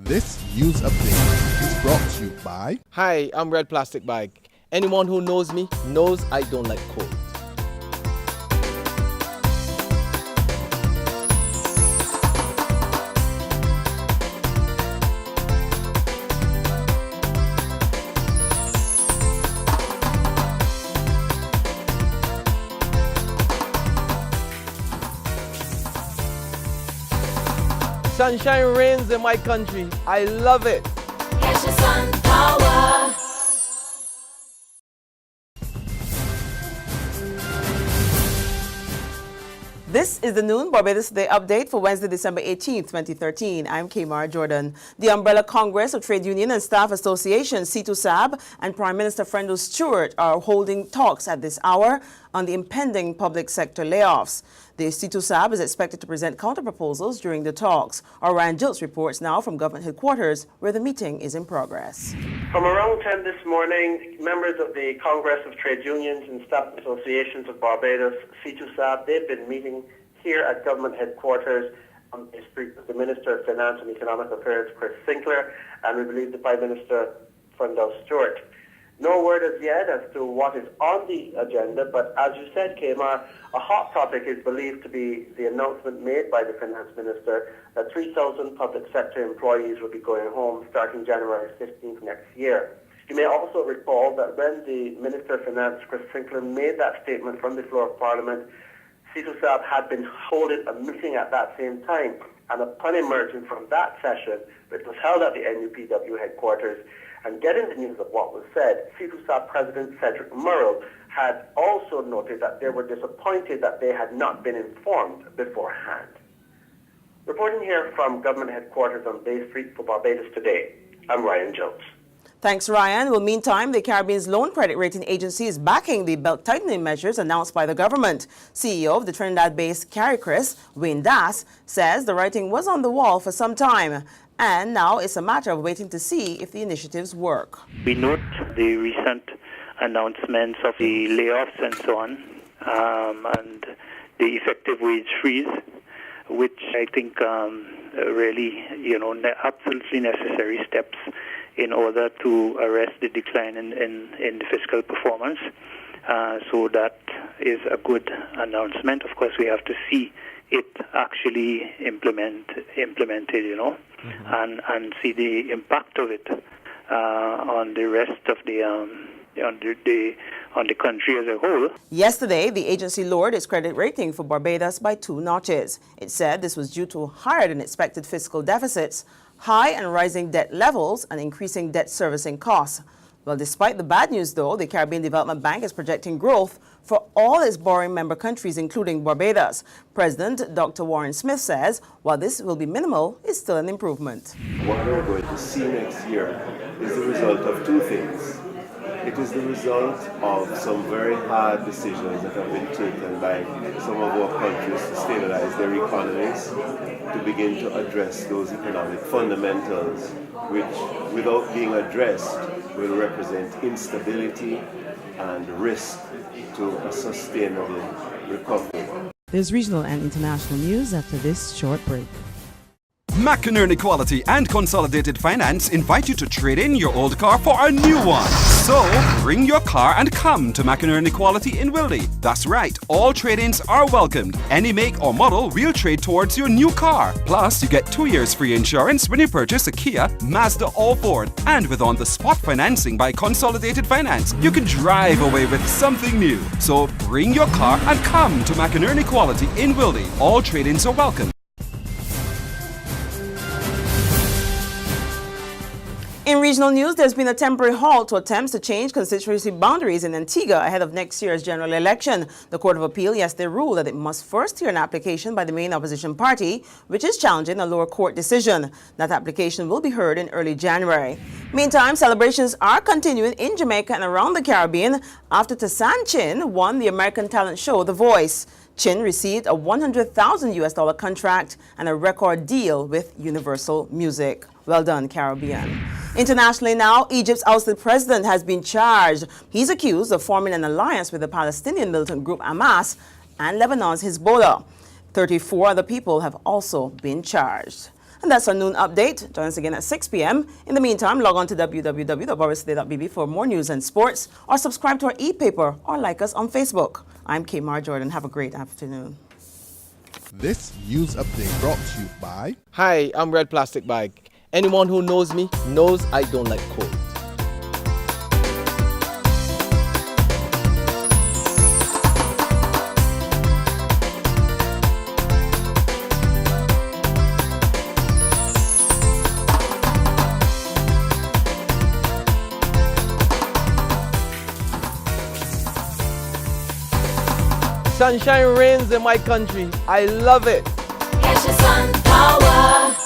This news update is brought to you by... Hi, I'm Red Plastic Bag. Anyone who knows me knows I don't like cold. Sunshine reigns in my country. I love it. Get your sun power. This is the Noon Barbados Today update for Wednesday, December 18th, 2013. I'm Kamar Jordan. The Umbrella Congress of Trade Union and Staff Association, C2SAB, and Prime Minister Frendo Stewart are holding talks at this hour on the impending public sector layoffs. The C2SAB is expected to present counter-proposals during the talks. Ryan Jilts reports now from government headquarters, where the meeting is in progress. From around 10 this morning, members of the Congress of Trade Unions and Staff Associations of Barbados, C2SAB, they've been meeting here at government headquarters on the street with the Minister of Finance and Economic Affairs, Chris Sinclair, and we believe the Prime Minister, Frendo Stewart. No word as yet as to what is on the agenda, but as you said, Kamar, a hot topic is believed to be the announcement made by the Finance Minister that 3,000 public sector employees will be going home starting January 15th next year. You may also recall that when the Minister of Finance, Chris Sinclair, made that statement from the floor of Parliament, C2SAB had been holding a meeting at that same time, and upon emerging from that session, which was held at the NUPW headquarters, and getting the news of what was said, C2SAB President Cedric Murrell had also noted that they were disappointed that they had not been informed beforehand. Reporting here from government headquarters on Bay Street for Barbados Today, I'm Ryan Jones. Thanks, Ryan. Well, meantime, the Caribbean's loan credit rating agency is backing the belt-tightening measures announced by the government. CEO of the Trinidad-based CARICRIS, Wayne Das, says the writing was on the wall for some time, and now it's a matter of waiting to see if the initiatives work. We note the recent announcements of the layoffs and so on, and the effective wage freeze, which I think really, absolutely necessary steps in order to arrest the decline in the fiscal performance. So that is a good announcement. Of course, we have to see it actually implemented, and see the impact of it on the rest of the on the country as a whole. Yesterday, the agency lowered its credit rating for Barbados by 2 notches. It said this was due to higher than expected fiscal deficits, high and rising debt levels, and increasing debt servicing costs. Well, despite the bad news, though, the Caribbean Development Bank is projecting growth for all its borrowing member countries, including Barbados. President Dr. Warren Smith says while this will be minimal, it's still an improvement. What we're going to see next year is the result of 2 things. It is the result of some very hard decisions that have been taken by some of our countries to stabilize their economies, to begin to address those economic fundamentals, which, without being addressed, will represent instability and risk to a sustainable recovery. There's regional and international news after this short break. McInerney Quality and Consolidated Finance invite you to trade in your old car for a new one. So, bring your car and come to McInerney Quality in Wildy. That's right, all trade-ins are welcomed. Any make or model we'll trade towards your new car. Plus, you get 2 years free insurance when you purchase a Kia, Mazda or Ford. And with on-the-spot financing by Consolidated Finance, you can drive away with something new. So, bring your car and come to McInerney Quality in Wildy. All trade-ins are welcome. In regional news, there's been a temporary halt to attempts to change constituency boundaries in Antigua ahead of next year's general election. The Court of Appeal yesterday ruled that it must first hear an application by the main opposition party, which is challenging a lower court decision. That application will be heard in early January. Meantime, celebrations are continuing in Jamaica and around the Caribbean after Tasan Chin won the American talent show The Voice. Chin received a $100,000 contract and a record deal with Universal Music. Well done, Caribbean. Internationally now, Egypt's ousted president has been charged. He's accused of forming an alliance with the Palestinian militant group Hamas and Lebanon's Hezbollah. 34 other people have also been charged. And that's our noon update. Join us again at 6 p.m. In the meantime, log on to www.barbadostoday.bb for more news and sports, or subscribe to our e-paper, or like us on Facebook. I'm Kmar Jordan. Have a great afternoon. This news update brought to you by Hi, I'm Red Plastic Bag. Anyone who knows me knows I don't like cold. Sunshine reigns in my country. I love it. Get your sun power.